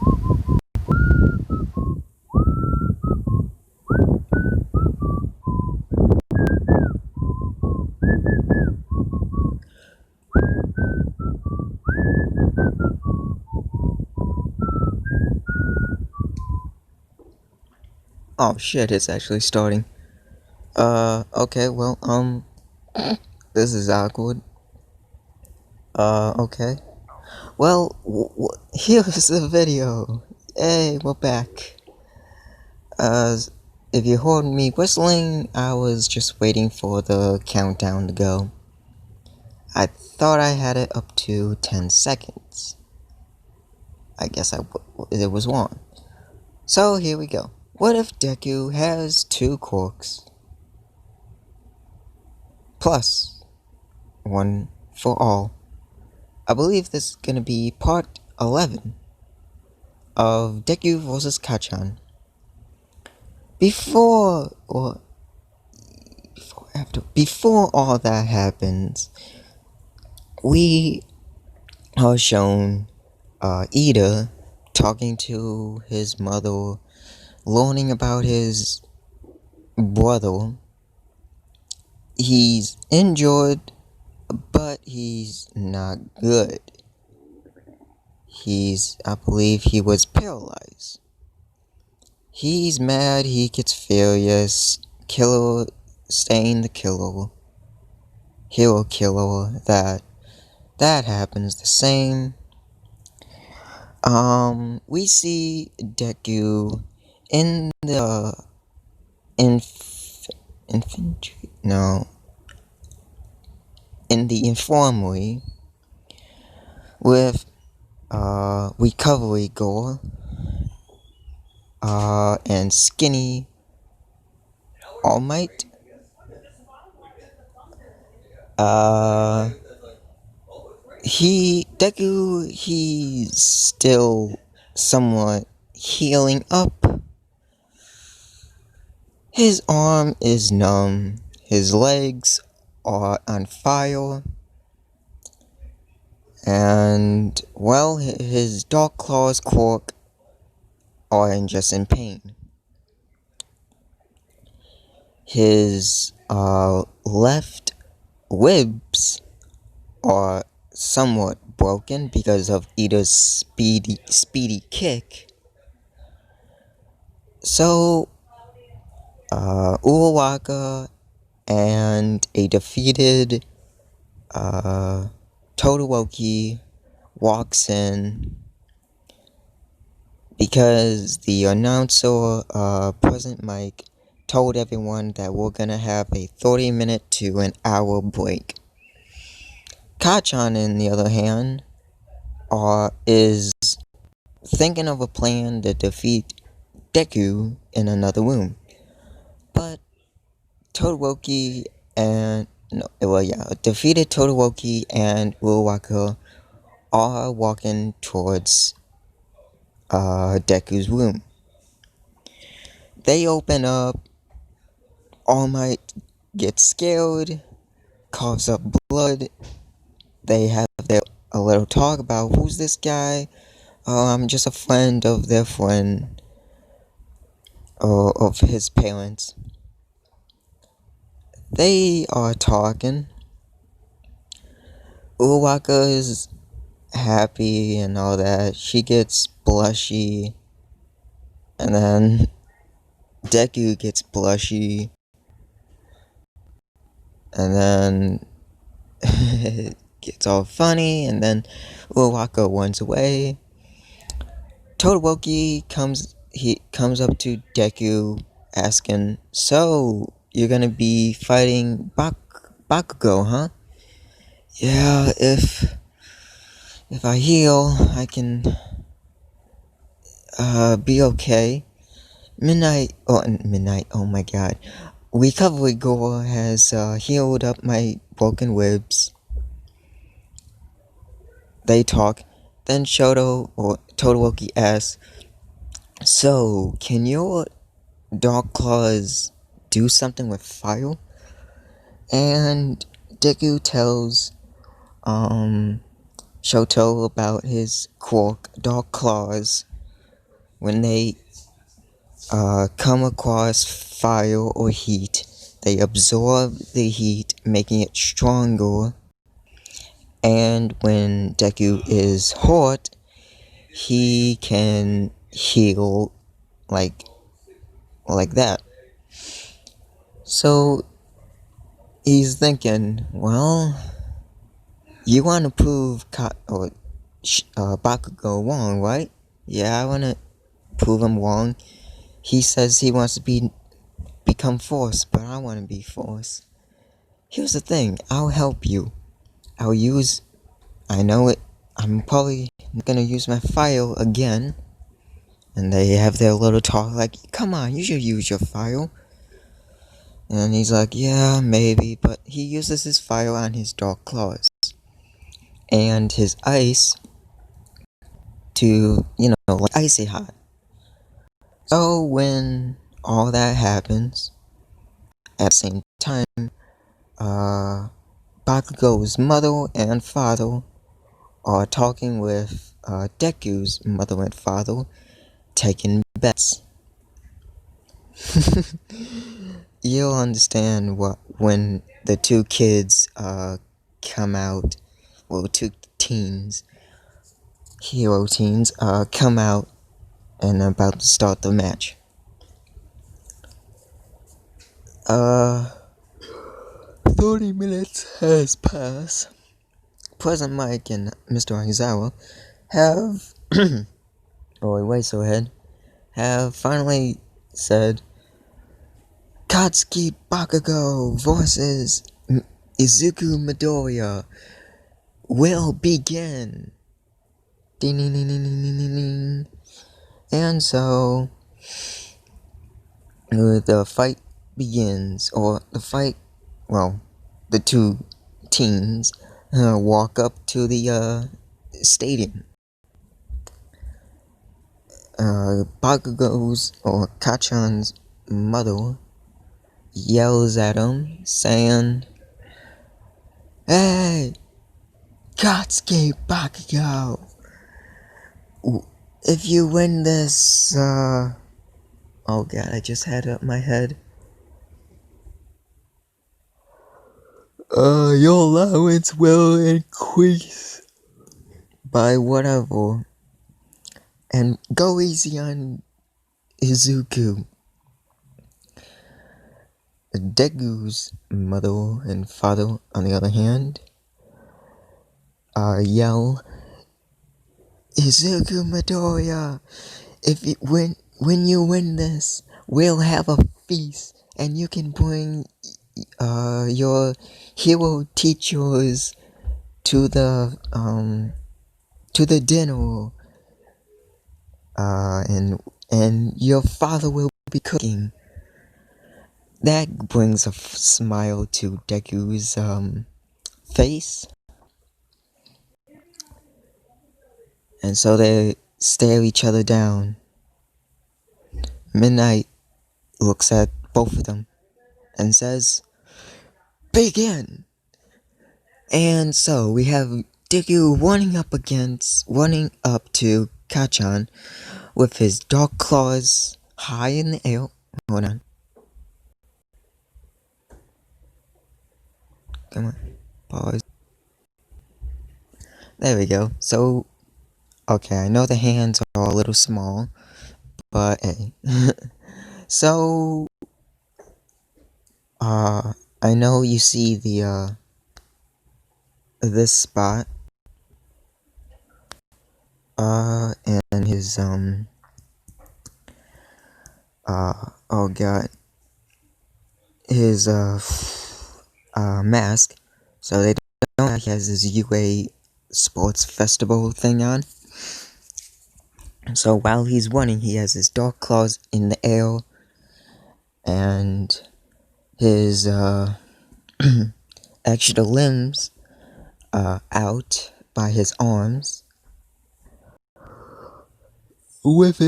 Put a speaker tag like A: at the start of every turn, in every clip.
A: Oh shit, it's actually starting. Okay, well, this is awkward. Okay. Well, here's the video. Hey, we're back. Uh, if you heard me whistling, I was just waiting for the countdown to go. I thought I had it up to 10 seconds. I guess it was wrong. So here we go. What if Deku has 2 quirks? Plus, one for all. I believe this is gonna be part 11 of Deku vs. Kacchan. Before all that happens, we are shown Ida talking to his mother, learning about his brother. He's injured, but he's not good. I believe he was paralyzed. He's mad, he gets furious, killer, staying the killer, hero killer, that happens the same. We see Deku in the in the infirmary with recovery girl and skinny All Might. He's still somewhat healing up. His arm is numb, his legs are on fire, and well, his Dark Claws quirk are just in pain. His left ribs are somewhat broken because of Ida's speedy kick. So, Uraraka and a defeated Todoroki walks in because the announcer, President Mike, told everyone that we're gonna have a 30-minute to an hour break. Kacchan, on the other hand, is thinking of a plan to defeat Deku in another room. But defeated Todoroki and Uraraka are walking towards Deku's room. They open up, All Might gets scared, coughs up blood. They have a little talk about who's this guy. I'm just a friend of their friend, or of his parents. They are talking. Uraraka is happy and all that. She gets blushy, and then Deku gets blushy, and then it gets all funny, and then Uraraka runs away. Todoroki comes up to Deku asking, "So, you're gonna be fighting Bakugo, huh?" "Yeah, if I heal, I can be okay." Midnight, oh my god. Recovery Girl has healed up my broken ribs. They talk. Then Todoroki asks, "So, can your Dark Claws do something with fire?" And Deku tells Shoto about his quirk, Dark Claws. when they come across fire or heat, they absorb the heat, making it stronger. And when Deku is hot, he can heal like that. So he's thinking, well, you want to prove Bakugo wrong, right? Yeah, I want to prove him wrong. He says he wants to become Force, but I want to be Force. Here's the thing, I'll help you. I know it, I'm probably gonna use my file again. And they have their little talk like, come on, you should use your file. And he's like, yeah, maybe, but he uses his file on his dark claws. And his ice to, like icy hot. So when all that happens, at the same time, Bakugo's mother and father are talking with Deku's mother and father, taking bets. You'll understand when the two kids come out, well, two teens, hero teens, come out and are about to start the match. 30 minutes has passed. President Mike and Mr. Aizawa have, have finally said, Katsuki Bakugo versus Izuku Midoriya will begin. Ding, ding, ding, ding, ding, ding, ding. And so the fight begins, the two teens walk up to the stadium. Bakugo's or Kacchan's mother yells at him, saying, "Hey, Katsuki Bakugo, if you win this, oh god, I just had it up my head. Your allowance will increase by whatever, and go easy on Izuku." Deku's mother and father, on the other hand, yell, "Izuku Midoriya, when you win this, we'll have a feast, and you can bring your hero teachers to the dinner, and your father will be cooking." That brings a smile to Deku's face. And so they stare each other down. Midnight looks at both of them and says, "Begin!" And so we have Deku running up to Kacchan with his dark claws high in the air. Hold on. Come on. Pause. There we go. So, okay, I know the hands are a little small, but hey. So, I know you see this spot, and his, oh god, his, mask, so they don't know he has his UA sports festival thing on. So while he's running, he has his dark claws in the air, and his, extra limbs, out by his arms, with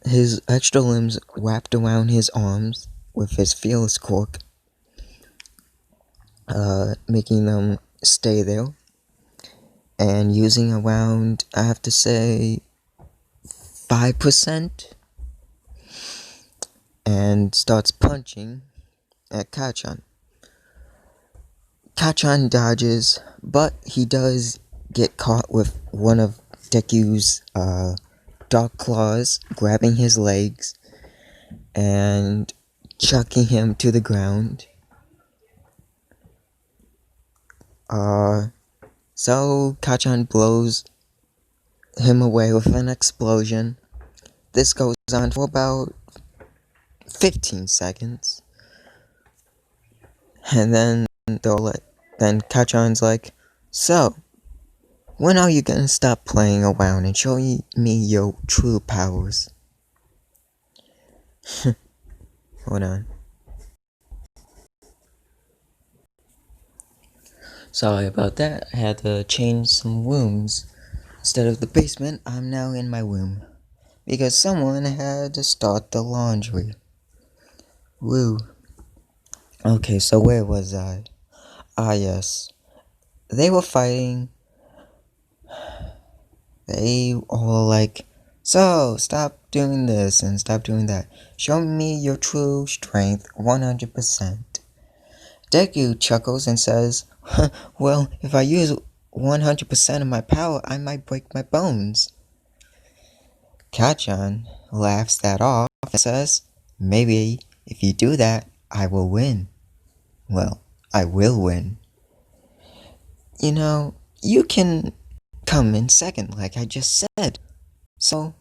A: his extra limbs wrapped around his arms with his fearless quirk, making them stay there. and using around, I have to say, 5%, and starts punching at Kacchan. Kacchan dodges, but he does get caught with one of Deku's dark claws grabbing his legs and chucking him to the ground. So Kacchan blows him away with an explosion. This goes on for about 15 seconds. And then Kacchan's like, so, when are you gonna stop playing around and show me your true powers? Hold on. Sorry about that, I had to change some rooms. Instead of the basement, I'm now in my room. Because someone had to start the laundry. Woo. Okay, so where was I? Ah, yes. They were fighting. They all like, so stop doing this and stop doing that. Show me your true strength 100%. Deku chuckles and says, well, if I use 100% of my power, I might break my bones. Kacchan laughs that off and says, maybe if you do that, I will win. Well, I will win. You know, you can come in second like I just said. So,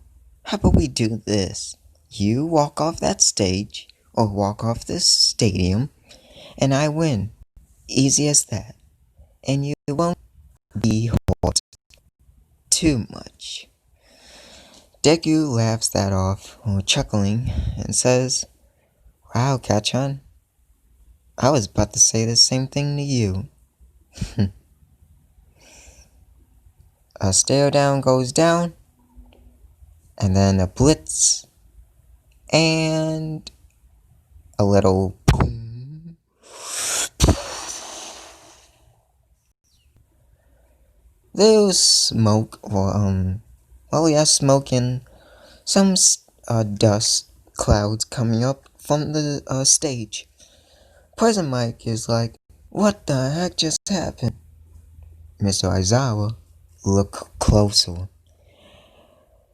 A: how about we do this? You walk off that stage, or walk off this stadium, and I win. Easy as that. And you won't be hurt too much. Deku laughs that off while chuckling and says, wow, Kacchan, I was about to say the same thing to you. A stare down goes down, and then a blitz, and a little boom. There's smoke, or smoke and some dust clouds coming up from the stage. President Mike is like, what the heck just happened? Mr. Aizawa look closer.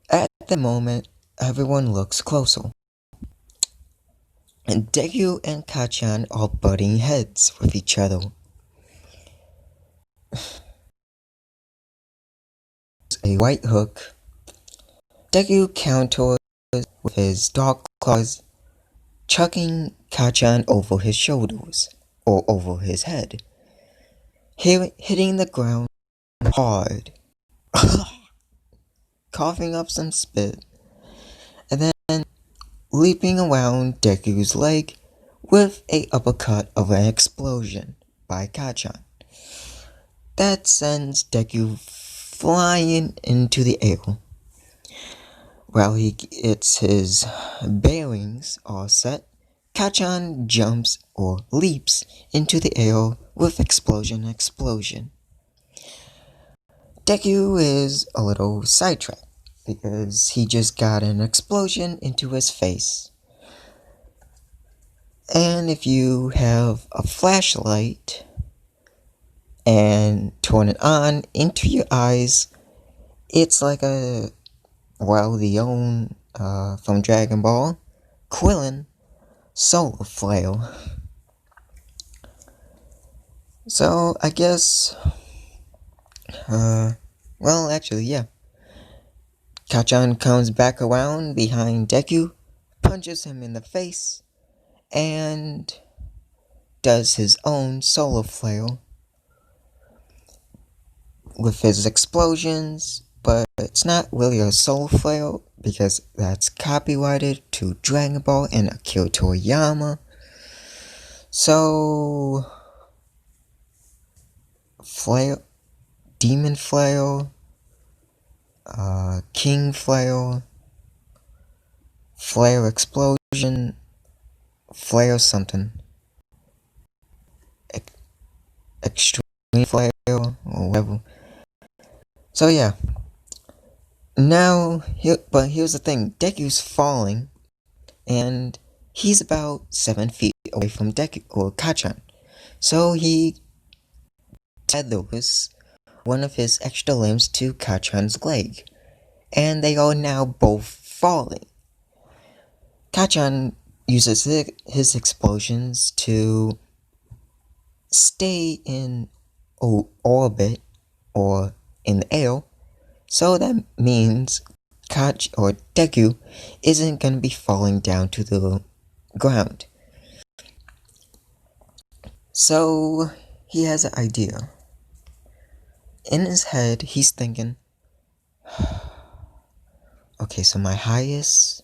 A: At the moment, everyone looks closer. And Deku and Kacchan are butting heads with each other. A right hook. Deku counters with his dark claws, chucking Kacchan over his shoulders, or over his head, hitting the ground hard, coughing up some spit, and then leaping around Deku's leg with a uppercut of an explosion by Kacchan. That sends Deku flying into the air. While he gets his bearings all set, Kacchan jumps or leaps into the air with explosion. Deku is a little sidetracked because he just got an explosion into his face. And if you have a flashlight and turn it on into your eyes, it's like the own from Dragon Ball, Krillin solar flare. So I guess, actually, yeah. Kacchan comes back around behind Deku, punches him in the face, and does his own solar flare with his explosions, but it's not really a solar flare because that's copyrighted to Dragon Ball and Akira Toriyama. So, flare, demon flare, king flare, flare explosion, flare something, extreme flare, or whatever. So yeah, now, but here's the thing, Deku's falling, and he's about 7 feet away from Deku, or Kacchan. So he tethers one of his extra limbs to Kacchan's leg, and they are now both falling. Kacchan uses his explosions to stay in orbit, or in the air, so that means Deku isn't gonna be falling down to the ground. So he has an idea. In his head, he's thinking, okay, so my highest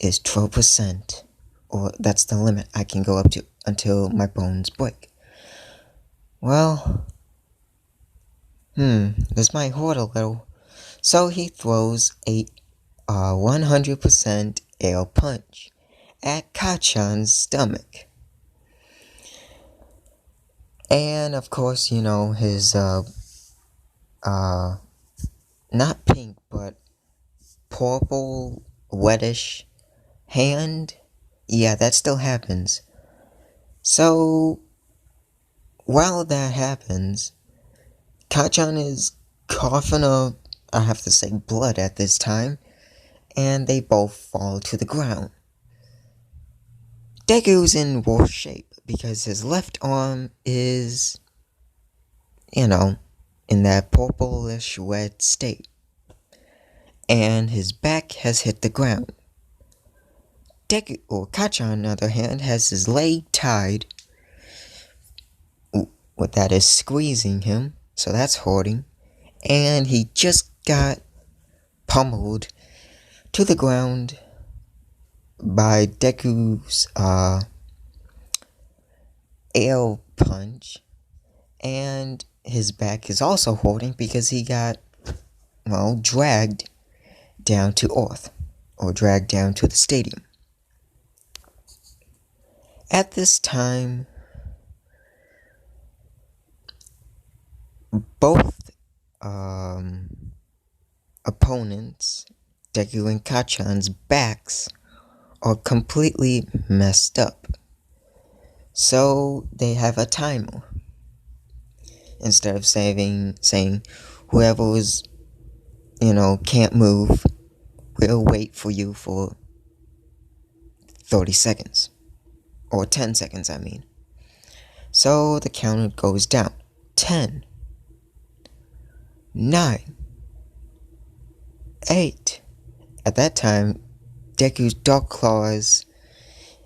A: is 12%, or that's the limit I can go up to until my bones break. Well, this might hurt a little. So he throws a 100% air punch at Kacchan's stomach. And of course, you know, his not pink, but purple, wettish hand, yeah, that still happens. So while that happens, Kacchan is coughing up, I have to say, blood at this time, and they both fall to the ground. Deku's in worse shape because his left arm is, you know, in that purplish wet state, and his back has hit the ground. Deku, or Kacchan, on the other hand, has his leg tied, what that is squeezing him, so that's hurting, and he just got pummeled to the ground by Deku's air punch, and his back is also hurting because he got, well, dragged down to Earth, or dragged down to the stadium. At this time, both opponents, Deku and Kacchan's backs, are completely messed up. So they have a timer. Instead of saying whoever is, can't move, we'll wait for you for 30 seconds. Or 10 seconds, I mean. So the counter goes down. 10, 9, 8. At that time, Deku's Dark Claws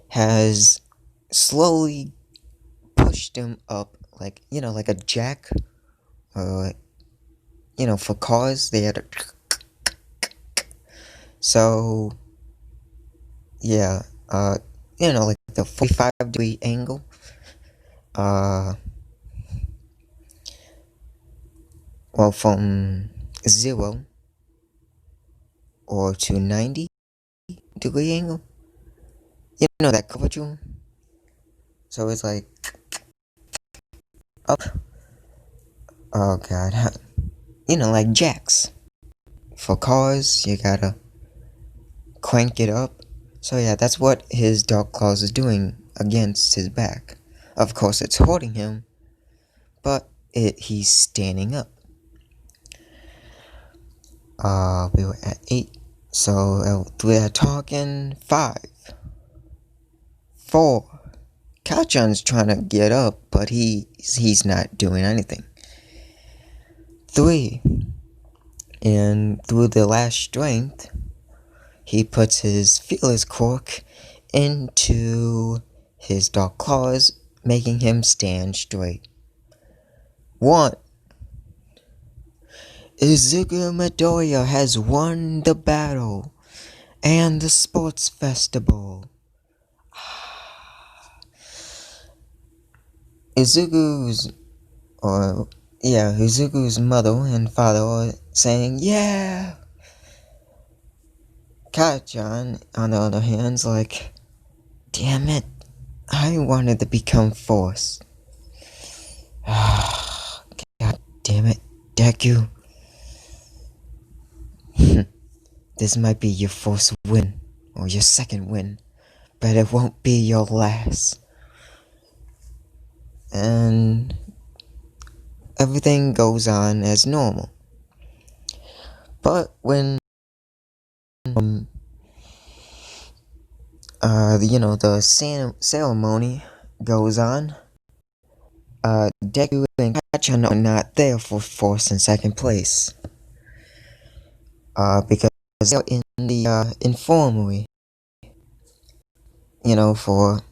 A: has slowly pushed him up, like a jack. For cars, they had a... So, yeah, like the 45-degree angle. Well, from 0 or to 90-degree angle. You know that curvature? So it's like up. Oh god. Like jacks. For cars, you gotta crank it up. So yeah, that's what his Dark Claws is doing against his back. Of course, it's hurting him, but he's standing up. We were at 8. So we're talking 5, 4. Kacchan's trying to get up, but he's not doing anything. 3. And through the last strength, he puts his fearless quirk into his Dark Claws, making him stand straight. 1. Izuku Midoriya has won the battle and the sports festival. Izuku's mother and father are saying, yeah! Kacchan, on the other hand, is like, damn it, I wanted to become Force. God damn it, Deku. This might be your first win, or your second win, but it won't be your last. And everything goes on as normal. But when the ceremony goes on, Deku and Kacchan are not there for first and second place. Because they're in the infirmary, for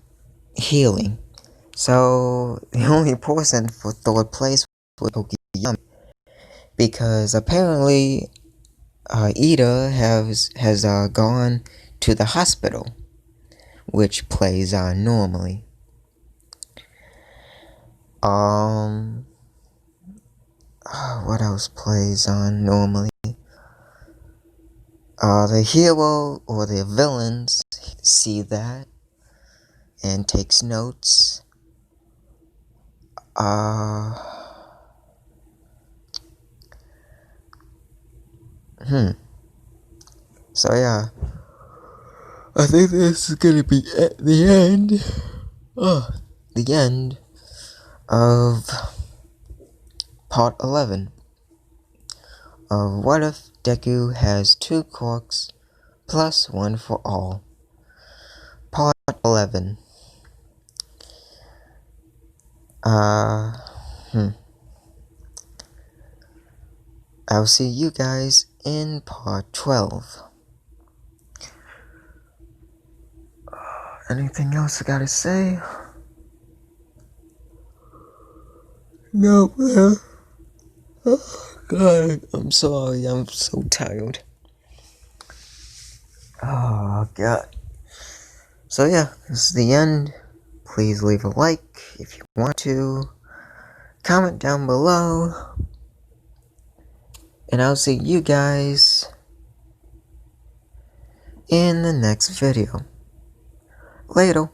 A: healing. So the only person for third place was Tokiyami, because apparently Ida has gone to the hospital, which plays on normally. What else plays on normally? The hero or the villains see that and takes notes. So yeah, I think this is gonna be at the end. The end of part 11 of What If Deku Has 2 quirks plus 1 for all. Part 11. I'll see you guys in part 12. Anything else I gotta say? No, man. Oh, God, I'm sorry, I'm so tired. Oh, God. So yeah, this is the end. Please leave a like if you want to. Comment down below. And I'll see you guys in the next video. Later.